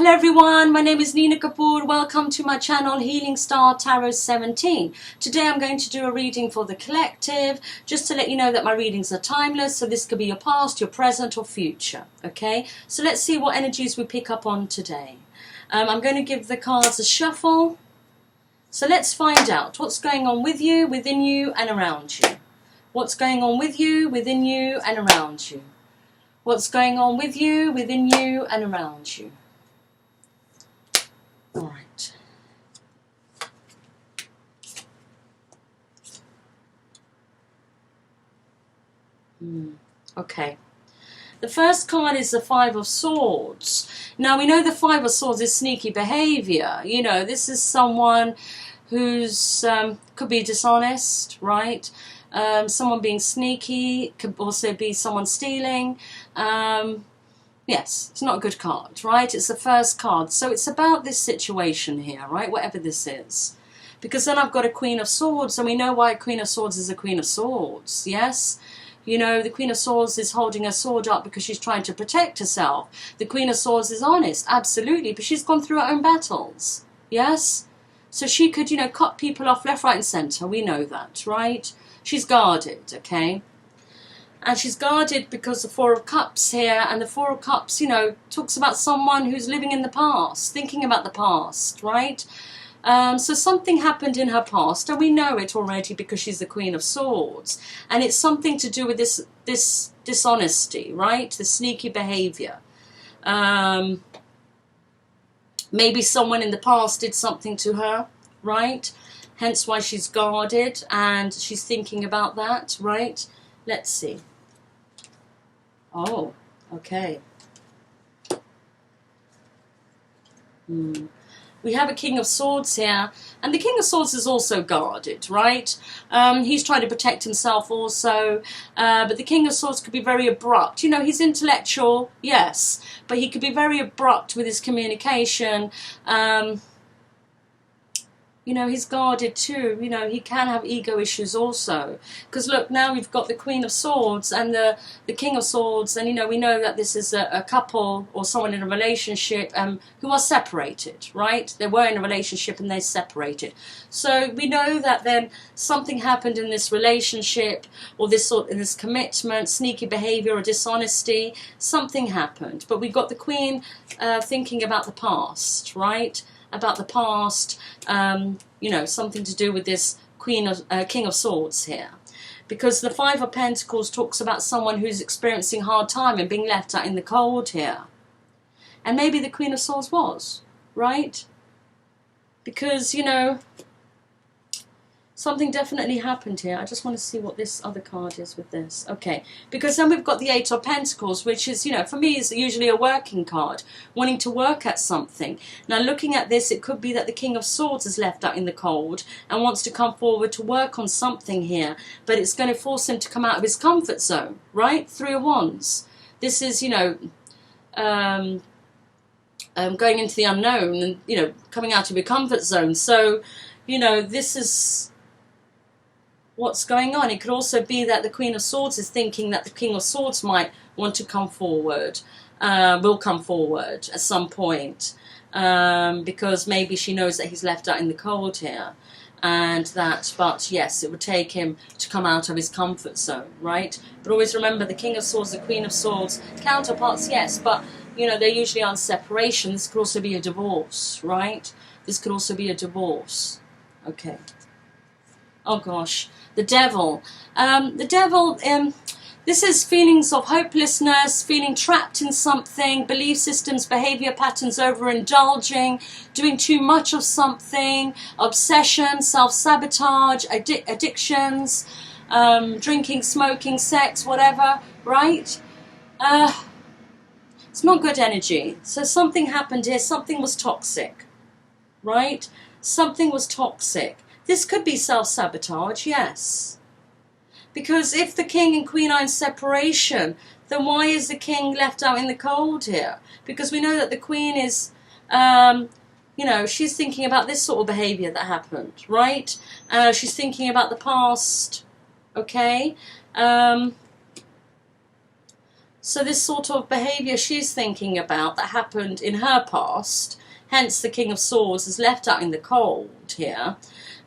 Hello everyone, my name is Nina Kapoor. Welcome to my channel Healing Star Tarot 17. Today I'm going to do a reading for the collective, just to let you know that my readings are timeless, so this could be your past, your present or future. Okay, so let's see what energies we pick up on today. I'm going to give the cards a shuffle. So let's find out what's going on with you, within you and around you. What's going on with you, within you and around you. What's going on with you, within you and around you. All right. Okay. The first card is the Five of Swords. Now, we know the Five of Swords is sneaky behavior. You know, this is someone who's could be dishonest, right? Someone being sneaky, could also be someone stealing. Yes, it's not a good card, right? It's the first card. So it's about this situation here, right? Whatever this is. Because then I've got a Queen of Swords, and we know why a Queen of Swords is a Queen of Swords, yes? You know, the Queen of Swords is holding her sword up because she's trying to protect herself. The Queen of Swords is honest, absolutely, but she's gone through her own battles, yes? So she could, you know, cut people off left, right and centre. We know that, right? She's guarded, okay? And she's guarded because the Four of Cups here, and the Four of Cups, you know, talks about someone who's living in the past, thinking about the past, right? So something happened in her past, and we know it already because she's the Queen of Swords. And it's something to do with this dishonesty, right? The sneaky behaviour. Maybe someone in the past did something to her, right? Hence why she's guarded, and she's thinking about that, right? Let's see. Oh, okay. We have a King of Swords here, and the King of Swords is also guarded, right? He's trying to protect himself also, but the King of Swords could be very abrupt. You know, he's intellectual, yes, but he could be very abrupt with his communication. You know, he's guarded too. You know, he can have ego issues also. Because look, now we've got the Queen of Swords and the King of Swords. And, you know, we know that this is a couple or someone in a relationship who are separated, right? They were in a relationship and they separated. So we know that then something happened in this relationship or in this commitment, sneaky behavior or dishonesty. Something happened. But we got the Queen thinking about the past, right? About the past, you know, something to do with this King of Swords here. Because the Five of Pentacles talks about someone who's experiencing hard time and being left out in the cold here. And maybe the Queen of Swords was, right? Because, you know, something definitely happened here. I just want to see what this other card is with this. Okay, because then we've got the Eight of Pentacles, which is, you know, for me is usually a working card, wanting to work at something. Now looking at this, it could be that the King of Swords is left out in the cold and wants to come forward to work on something here, but it's going to force him to come out of his comfort zone, right? Three of Wands. This is, you know, going into the unknown and, you know, coming out of your comfort zone. So, you know, this is what's going on. It could also be that the Queen of Swords is thinking that the King of Swords might want to come forward, will come forward at some point, because maybe she knows that he's left out in the cold here, and that, but yes, it would take him to come out of his comfort zone, right? But always remember, the King of Swords, the Queen of Swords, counterparts, yes, but, you know, they're usually on separation. This could also be a divorce, right? This could also be a divorce. Okay. Oh gosh, the Devil. This is feelings of hopelessness, feeling trapped in something, belief systems, behavior patterns, overindulging, doing too much of something, obsession, self-sabotage, addictions, drinking, smoking, sex, whatever, right? It's not good energy. So something happened here, something was toxic, right? Something was toxic. This could be self-sabotage, yes. Because if the King and Queen are in separation, then why is the King left out in the cold here? Because we know that the Queen is, you know, she's thinking about this sort of behaviour that happened, right? She's thinking about the past, okay? So this sort of behaviour she's thinking about that happened in her past, hence the King of Swords is left out in the cold here,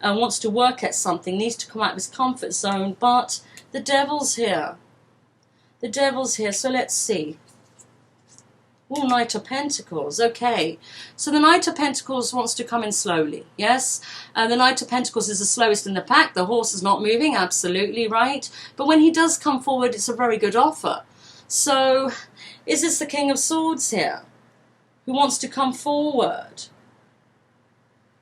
and wants to work at something, needs to come out of his comfort zone, but the Devil's here. The Devil's here, so let's see. Oh, Knight of Pentacles, okay. So the Knight of Pentacles wants to come in slowly, yes? The Knight of Pentacles is the slowest in the pack. The horse is not moving, absolutely right. But when he does come forward, it's a very good offer. So, is this the King of Swords here? Who wants to come forward?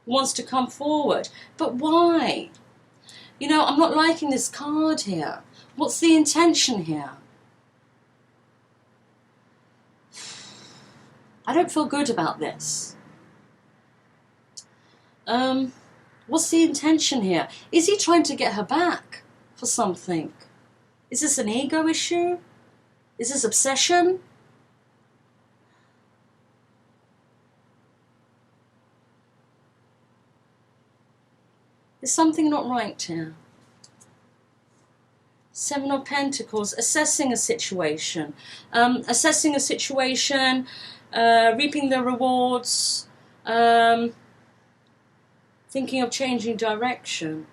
Who wants to come forward? But why? You know, I'm not liking this card here. What's the intention here? I don't feel good about this. What's the intention here? Is he trying to get her back for something? Is this an ego issue? Is this obsession? There's something not right here. Seven of Pentacles, assessing a situation. Assessing a situation, reaping the rewards, thinking of changing direction.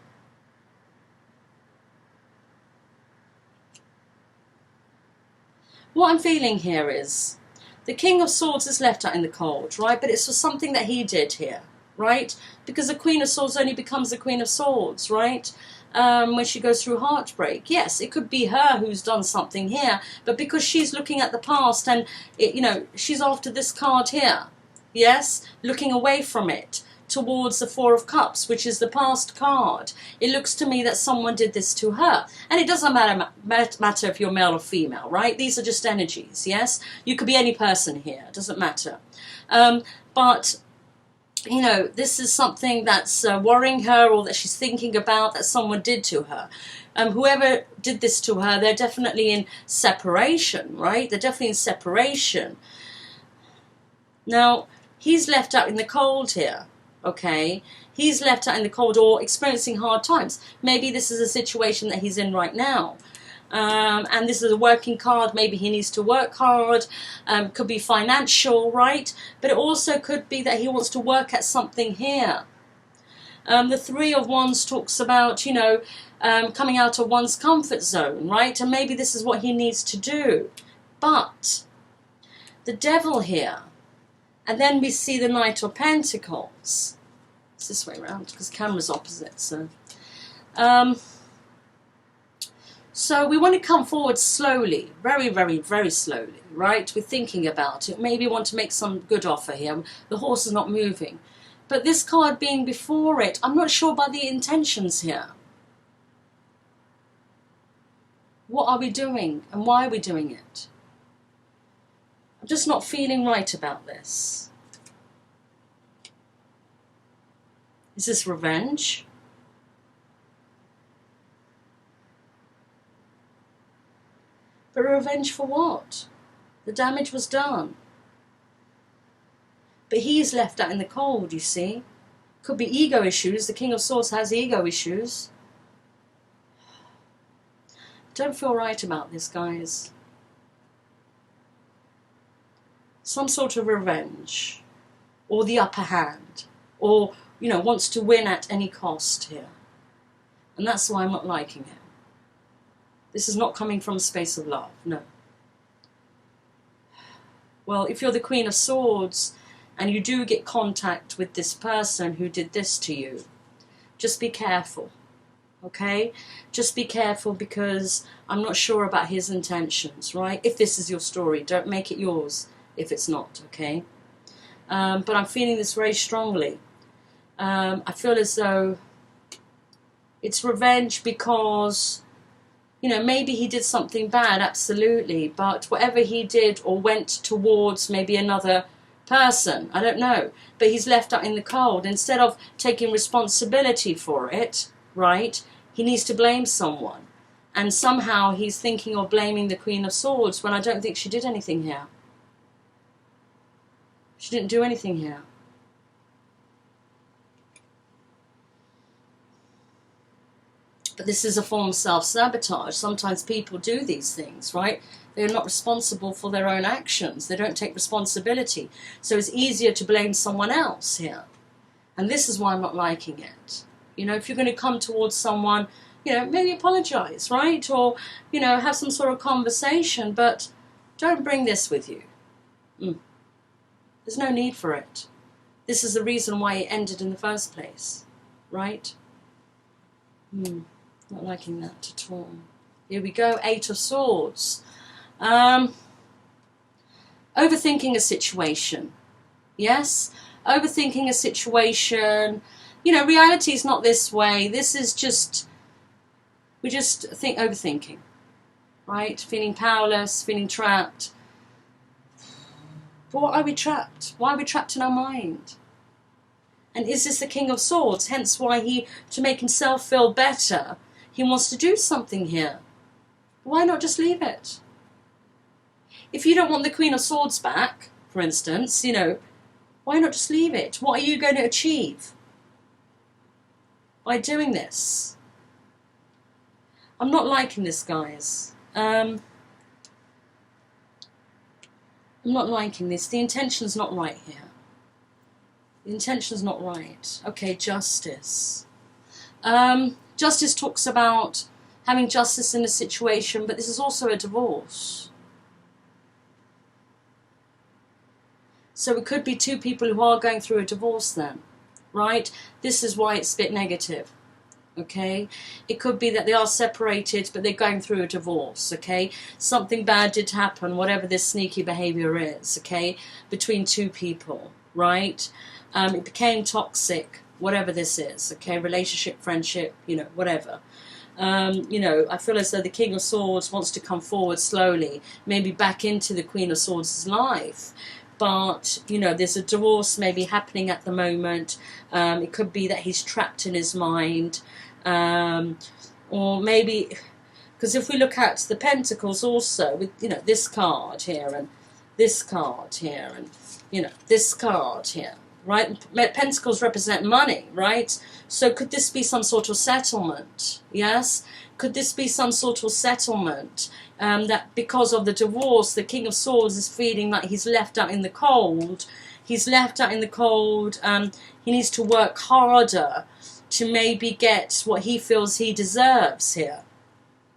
What I'm feeling here is the King of Swords is left out in the cold, right? But it's for something that he did here, right? Because the Queen of Swords only becomes the Queen of Swords, right? When she goes through heartbreak. Yes, it could be her who's done something here, but because she's looking at the past and, you know, she's after this card here, yes, looking away from it towards the Four of Cups, which is the past card. It looks to me that someone did this to her. And it doesn't matter if you're male or female, right? These are just energies, yes? You could be any person here, it doesn't matter. But you know, this is something that's worrying her or that she's thinking about that someone did to her. Whoever did this to her, they're definitely in separation, right? They're definitely in separation. Now, he's left out in the cold here, okay? He's left out in the cold or experiencing hard times. Maybe this is a situation that he's in right now. And this is a working card. Maybe he needs to work hard. Could be financial, right? But it also could be that he wants to work at something here. The Three of Wands talks about, you know, coming out of one's comfort zone, right? And maybe this is what he needs to do. But the Devil here, and then we see the Knight of Pentacles. It's this way around because the camera's opposite, so... So we want to come forward slowly, very, very, very slowly, right? We're thinking about it. Maybe want to make some good offer here. The horse is not moving. But this card being before it, I'm not sure about the intentions here. What are we doing and why are we doing it? I'm just not feeling right about this. Is this revenge? But revenge for what? The damage was done. But he's left out in the cold, you see. Could be ego issues. The King of Swords has ego issues. Don't feel right about this, guys. Some sort of revenge. Or the upper hand. Or, you know, wants to win at any cost here. And that's why I'm not liking it. This is not coming from a space of love, no. Well, if you're the Queen of Swords and you do get contact with this person who did this to you, just be careful, okay? Just be careful because I'm not sure about his intentions, right? If this is your story, don't make it yours if it's not, okay? But I'm feeling this very strongly. I feel as though it's revenge because... You know, maybe he did something bad, absolutely, but whatever he did or went towards maybe another person, I don't know, but he's left out in the cold. Instead of taking responsibility for it, right, he needs to blame someone. And somehow he's thinking of blaming the Queen of Swords when I don't think she did anything here. She didn't do anything here. But this is a form of self-sabotage. Sometimes people do these things, right? They're not responsible for their own actions. They don't take responsibility. So it's easier to blame someone else here. And this is why I'm not liking it. You know, if you're going to come towards someone, you know, maybe apologize, right? Or, you know, have some sort of conversation, but don't bring this with you. There's no need for it. This is the reason why it ended in the first place, right? Not liking that at all. Here we go, 8 of Swords. Overthinking a situation. Yes? Overthinking a situation. You know, reality is not this way. This is just, we just think overthinking, right? Feeling powerless, feeling trapped. But why are we trapped? Why are we trapped in our mind? And is this the King of Swords? Hence why he, to make himself feel better, he wants to do something here. Why not just leave it? If you don't want the Queen of Swords back, for instance, you know, why not just leave it? What are you going to achieve by doing this? I'm not liking this, guys. I'm not liking this. The intention's not right here. The intention's not right. Okay, justice. Justice talks about having justice in a situation, but this is also a divorce. So it could be two people who are going through a divorce then, right? This is why it's a bit negative, okay? It could be that they are separated, but they're going through a divorce, okay? Something bad did happen, whatever this sneaky behavior is, okay? Between two people, right? It became toxic, whatever this is, okay? Relationship, friendship, you know, whatever. You know, I feel as though the King of Swords wants to come forward slowly, maybe back into the Queen of Swords' life. But, you know, there's a divorce maybe happening at the moment. It could be that he's trapped in his mind. Or maybe, because if we look at the Pentacles also, with, you know, this card here and this card here and, you know, this card here, right? Pentacles represent money, right? So could this be some sort of settlement? Yes? Could this be some sort of settlement? That because of the divorce, the King of Swords is feeling like he's left out in the cold. He's left out in the cold. He needs to work harder to maybe get what he feels he deserves here,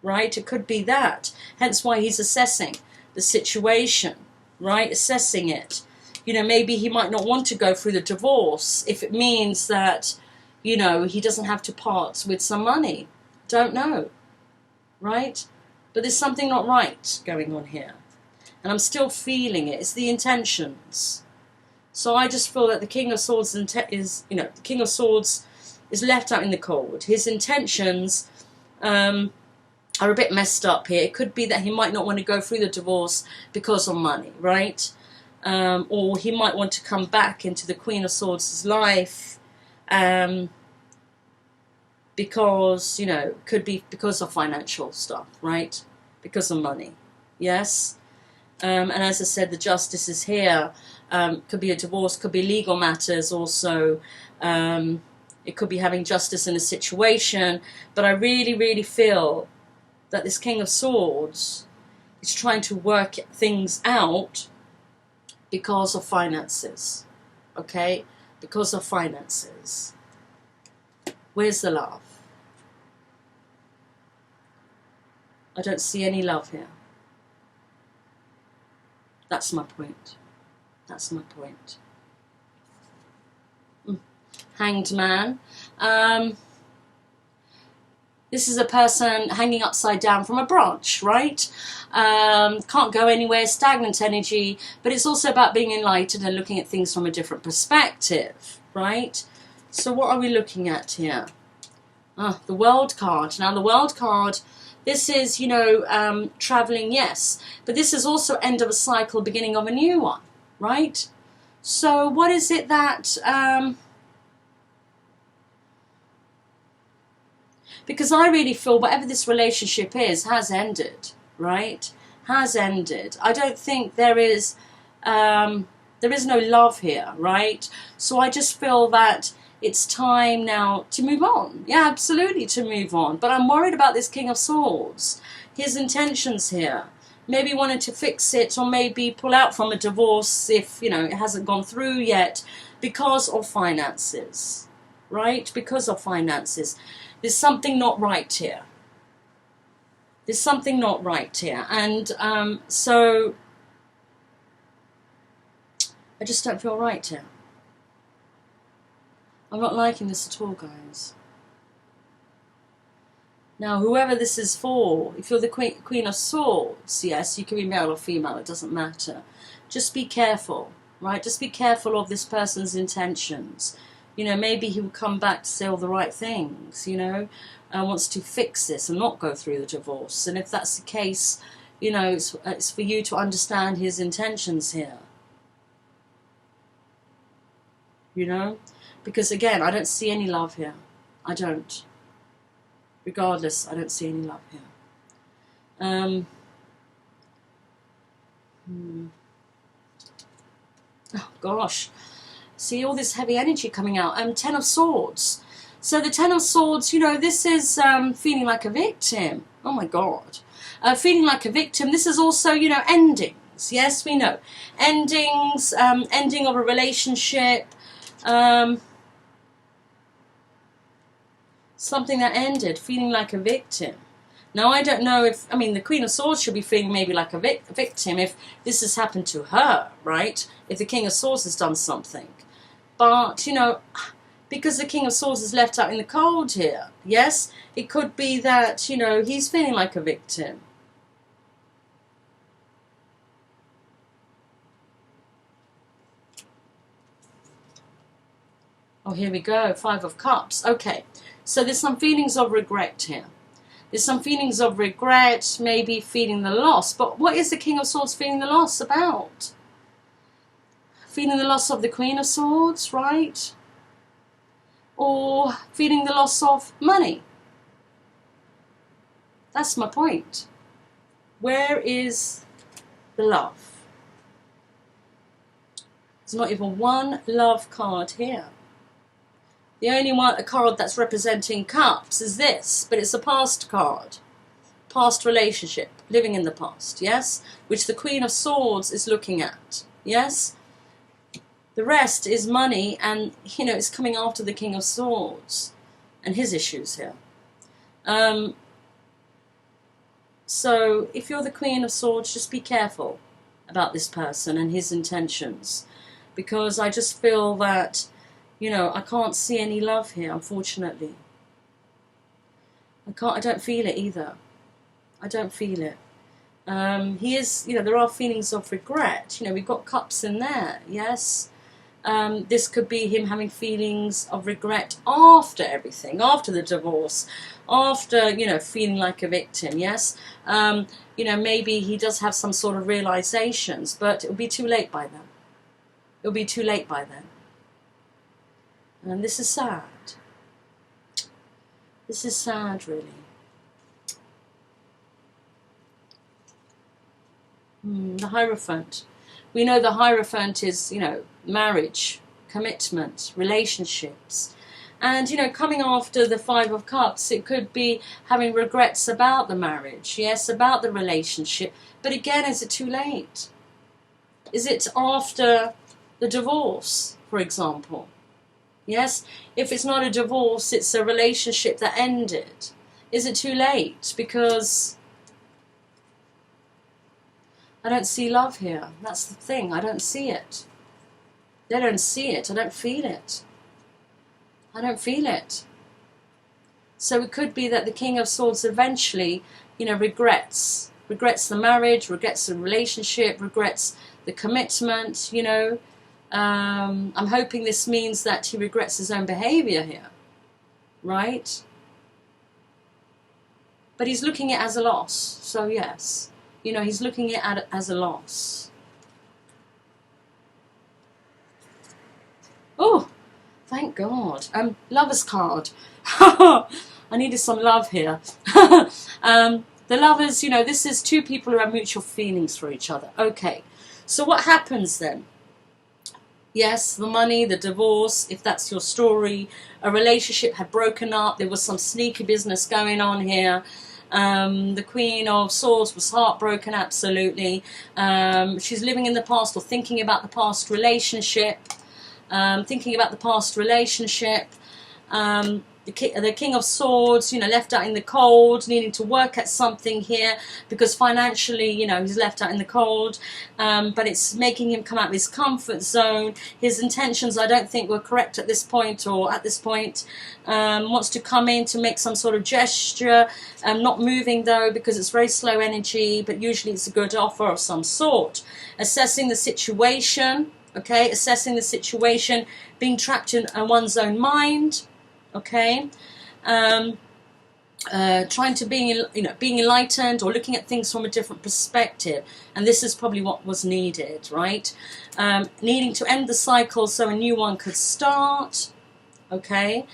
right? It could be that. Hence why he's assessing the situation, right? Assessing it. You know, maybe he might not want to go through the divorce if it means that, you know, he doesn't have to part with some money. Don't know, right? But there's something not right going on here. And I'm still feeling it. It's the intentions. So I just feel that the King of Swords is, you know, the King of Swords is left out in the cold. His intentions are a bit messed up here. It could be that he might not want to go through the divorce because of money, right? Or he might want to come back into the Queen of Swords' life because, you know, could be because of financial stuff, right? Because of money, yes? And as I said, the justice is here. Could be a divorce, could be legal matters also. It could be having justice in a situation. But I really, really feel that this King of Swords is trying to work things out because of finances, okay? Because of finances. Where's the love? I don't see any love here. That's my point. That's my point. Hanged Man. This is a person hanging upside down from a branch, right? Can't go anywhere, stagnant energy, but it's also about being enlightened and looking at things from a different perspective, right? So what are we looking at here? The World card. Now the World card, this is, you know, traveling, yes, but this is also end of a cycle, beginning of a new one, right? So what is it that... because I really feel whatever this relationship is has ended, right? Has ended. I don't think there is no love here, right? So I just feel that it's time now to move on. Yeah, absolutely, to move on. But I'm worried about this King of Swords. His intentions here. Maybe wanting to fix it, or maybe pull out from a divorce if, you know, it hasn't gone through yet, because of finances. Right? Because of finances. There's something not right here. There's something not right here. And so I just don't feel right here. I'm not liking this at all, guys. Now, whoever this is for, if you're the Queen of Swords, yes, you can be male or female, it doesn't matter. Just be careful, right? Just be careful of this person's intentions. You know, maybe he will come back to say all the right things, you know, wants to fix this and not go through the divorce. And if that's the case, you know, it's for you to understand his intentions here. You know? Because again, I don't see any love here. I don't. Regardless, I don't see any love here. Oh gosh. See all this heavy energy coming out. Ten of Swords. So the Ten of Swords, you know, this is feeling like a victim. Oh my God. Feeling like a victim. This is also, you know, endings. Yes, we know. Endings, ending of a relationship. Something that ended, feeling like a victim. Now, I don't know if, I mean, the Queen of Swords should be feeling maybe like a victim if this has happened to her, right? If the King of Swords has done something. But, you know, because the King of Swords is left out in the cold here, yes, it could be that, you know, he's feeling like a victim. Oh, here we go, Five of Cups. Okay, so there's some feelings of regret here. There's some feelings of regret, maybe feeling the loss. But what is the King of Swords feeling the loss about? Feeling the loss of the Queen of Swords, right? Or feeling the loss of money? That's my point. Where is the love? There's not even one love card here. The only one, a card that's representing cups is this, but it's a past card. Past relationship, living in the past, yes? Which the Queen of Swords is looking at, yes? The rest is money and, you know, it's coming after the King of Swords and his issues here. So if you're the Queen of Swords, just be careful about this person and his intentions. Because I just feel that, you know, I can't see any love here, unfortunately. I don't feel it either. I don't feel it. He is, you know, there are feelings of regret. You know, we've got cups in there, yes? This could be him having feelings of regret after everything, after the divorce, after, you know, feeling like a victim, yes? You know, maybe he does have some sort of realizations, but it'll be too late by then. It'll be too late by then. And this is sad. This is sad, really. The Hierophant. We know the Hierophant is, you know, marriage, commitment, relationships. And, you know, coming after the Five of Cups, it could be having regrets about the marriage, yes, about the relationship. But again, is it too late? Is it after the divorce, for example? Yes, if it's not a divorce, it's a relationship that ended. Is it too late? Because I don't see love here. That's the thing. I don't see it. They don't see it. I don't feel it. I don't feel it. So it could be that the King of Swords eventually, you know, regrets the marriage, regrets the relationship, regrets the commitment, you know. I'm hoping this means that he regrets his own behavior here, right? But he's looking at it as a loss, so yes, you know, he's looking at it as a loss. Oh, thank God. Lover's card. I needed some love here. The lovers, you know, this is two people who have mutual feelings for each other. Okay, so what happens then? Yes, the money, the divorce, if that's your story, a relationship had broken up, there was some sneaky business going on here. The Queen of Swords was heartbroken, absolutely. She's living in the past or thinking about the past relationship. The King of Swords, left out in the cold, needing to work at something here because financially, he's left out in the cold. But it's making him come out of his comfort zone. His intentions, I don't think, were correct at this point. Wants to come in to make some sort of gesture. Not moving though because it's very slow energy, but usually it's a good offer of some sort. Assessing the situation, okay? Assessing the situation, being trapped in one's own mind. Okay, trying to being enlightened or looking at things from a different perspective, and this is probably what was needed, right? Needing to end the cycle so a new one could start. Okay,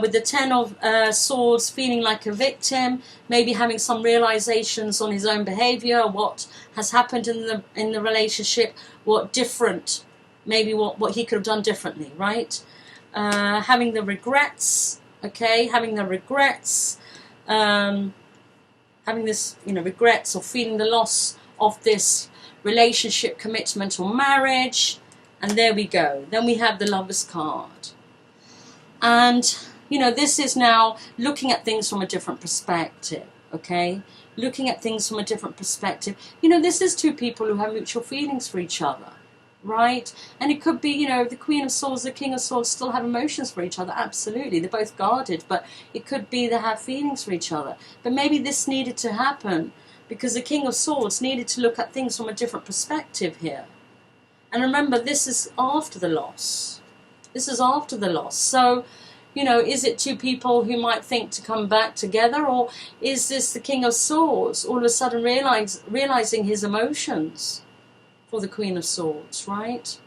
with the Ten of Swords, feeling like a victim, maybe having some realizations on his own behavior, what has happened in the relationship, what he could have done differently, right? Having the regrets, okay, having this, regrets or feeling the loss of this relationship, commitment or marriage. And there we go. Then we have the Lover's card. And, this is now looking at things from a different perspective, okay? Looking at things from a different perspective. This is two people who have mutual feelings for each other. Right? And it could be, the Queen of Swords, the King of Swords still have emotions for each other. Absolutely. They're both guarded, but it could be they have feelings for each other. But maybe this needed to happen because the King of Swords needed to look at things from a different perspective here. And remember, this is after the loss. So, is it two people who might think to come back together, or is this the King of Swords all of a sudden realizing his emotions for the Queen of Swords, right?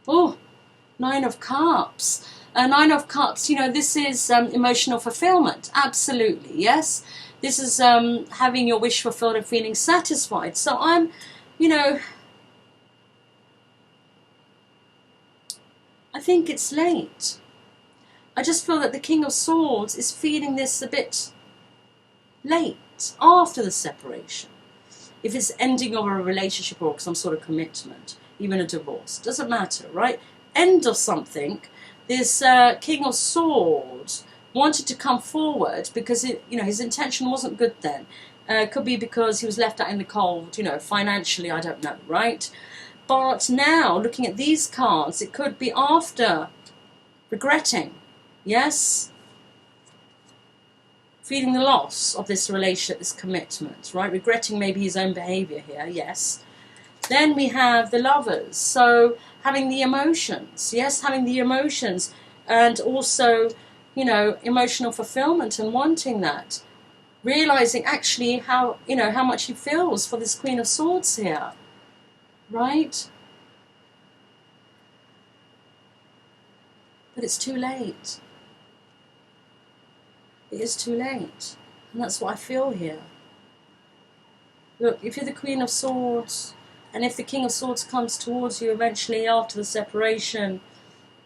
Oh, Nine of Cups. Nine of Cups, this is emotional fulfillment. Absolutely, yes. This is having your wish fulfilled and feeling satisfied. So I'm, I think it's late. I just feel that the King of Swords is feeling this a bit late, after the separation. If it's ending of a relationship or some sort of commitment, even a divorce, doesn't matter, right? End of something. This King of Swords wanted to come forward because his intention wasn't good then. It could be because he was left out in the cold, financially, I don't know, right? But now, looking at these cards, it could be after regretting, yes? Feeling the loss of this relationship, this commitment, right? Regretting maybe his own behavior here, yes. Then we have the Lovers. So having the emotions, yes, having the emotions, and also, emotional fulfillment and wanting that. Realizing actually how much he feels for this Queen of Swords here, right? But it's too late. It is too late, and that's what I feel here. Look, if you're the Queen of Swords, and if the King of Swords comes towards you eventually after the separation,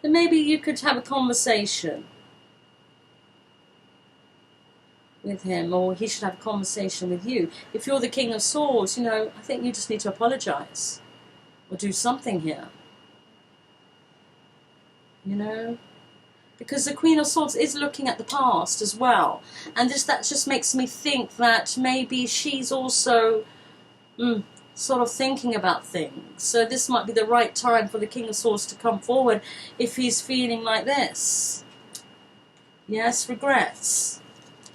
then maybe you could have a conversation with him, or he should have a conversation with you. If you're the King of Swords, I think you just need to apologize, or do something here. Because the Queen of Swords is looking at the past as well. And that just makes me think that maybe she's also sort of thinking about things. So this might be the right time for the King of Swords to come forward if he's feeling like this. Yes, regrets.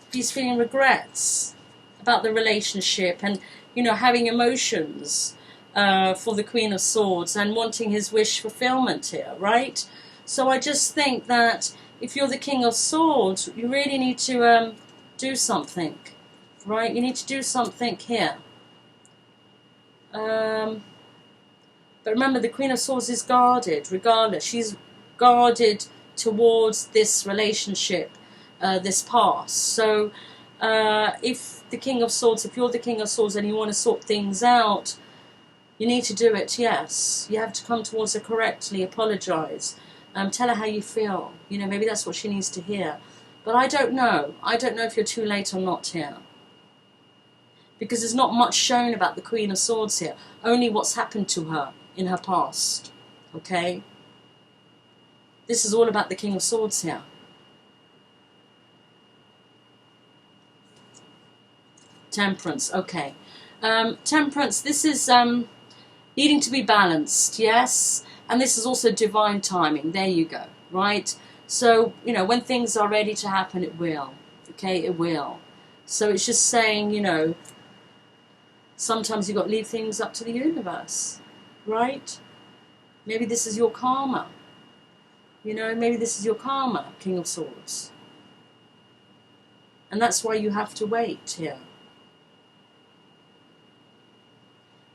If he's feeling regrets about the relationship and, having emotions for the Queen of Swords and wanting his wish fulfillment here, right? So I just think that if you're the King of Swords, you really need to do something, right? You need to do something here. But remember, the Queen of Swords is guarded, regardless. She's guarded towards this relationship, this past. So if you're the King of Swords and you want to sort things out, You need to do it, yes. You have to come towards her correctly, apologise. Tell her how you feel. You know, maybe that's what she needs to hear. But I don't know. I don't know if you're too late or not here. Because there's not much shown about the Queen of Swords here. Only what's happened to her in her past. Okay? This is all about the King of Swords here. Temperance, okay. Temperance, this is needing to be balanced, yes? And this is also divine timing. There you go, right? So, you know, when things are ready to happen, it will. Okay, it will. So it's just saying, you know, sometimes you've got to leave things up to the universe, right? Maybe this is your karma. You know, maybe this is your karma, King of Swords. And that's why you have to wait here.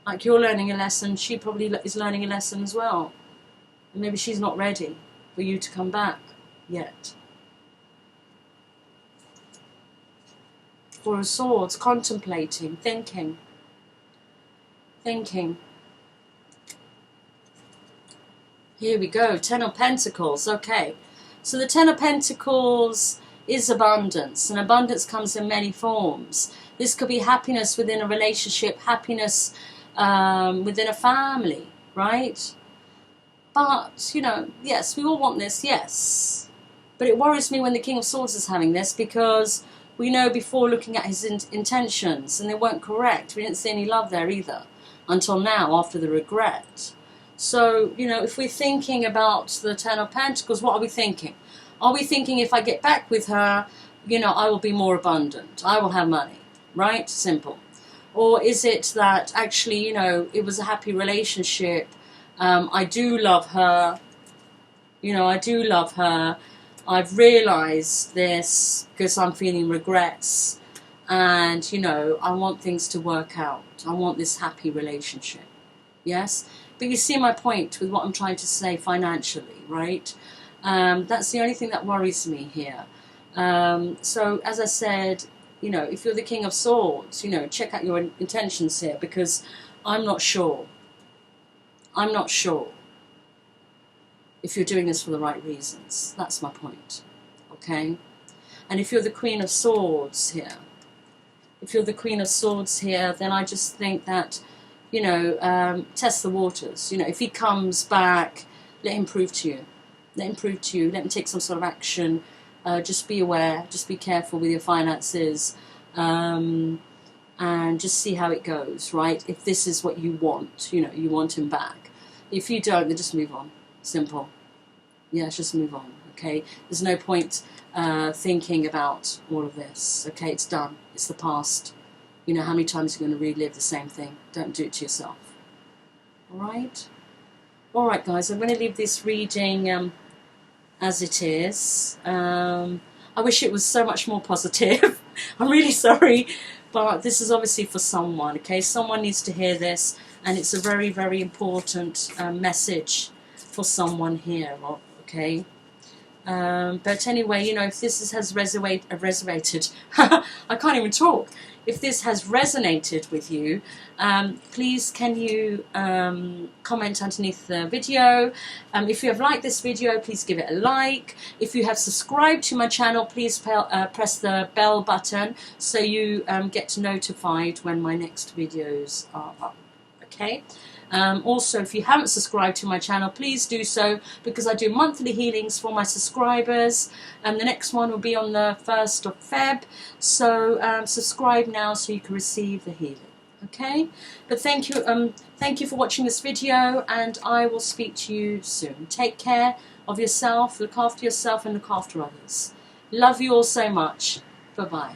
Like you're learning a lesson, she probably is learning a lesson as well. And maybe she's not ready for you to come back yet. Four of Swords, contemplating, thinking. Thinking. Here we go, Ten of Pentacles, okay. So the Ten of Pentacles is abundance, and abundance comes in many forms. This could be happiness within a relationship, happiness within a family, right? But, you know, yes, we all want this, yes. But it worries me when the King of Swords is having this, because we know before looking at his intentions, and they weren't correct. We didn't see any love there either, until now, after the regret. So, you know, if we're thinking about the Ten of Pentacles, what are we thinking? Are we thinking if I get back with her, you know, I will be more abundant, I will have money, right? Simple. Or is it that actually, you know, it was a happy relationship, I do love her, you know, I do love her, I've realised this because I'm feeling regrets, and, you know, I want things to work out, I want this happy relationship, yes? But you see my point with what I'm trying to say financially, right? That's the only thing that worries me here. So, as I said, you know, if you're the King of Swords, you know, check out your intentions here, because I'm not sure. I'm not sure if you're doing this for the right reasons. That's my point, okay? And if you're the Queen of Swords here, then I just think that, you know, test the waters. You know, if he comes back, let him prove to you. Let him prove to you. Let him take some sort of action. Just be aware. Just be careful with your finances. And just see how it goes, right? If this is what you want, you know, you want him back. If you don't, then just move on. Simple. Yeah, just move on, okay? There's no point thinking about all of this, okay? It's done. It's the past. You know how many times you're going to relive the same thing. Don't do it to yourself. All right? All right, guys, I'm going to leave this reading as it is. I wish it was so much more positive. I'm really sorry, but this is obviously for someone, okay? Someone needs to hear this, and it's a very, very important message for someone here, okay? But anyway, you know, if this has resonated, I can't even talk. If this has resonated with you, please can you comment underneath the video. If you have liked this video, please give it a like. If you have subscribed to my channel, please press the bell button so you get notified when my next videos are up. Okay? Also, if you haven't subscribed to my channel, please do so, because I do monthly healings for my subscribers, and the next one will be on the 1st of Feb, so subscribe now so you can receive the healing, okay? But thank you for watching this video, and I will speak to you soon. Take care of yourself, look after yourself, and look after others. Love you all so much. Bye-bye.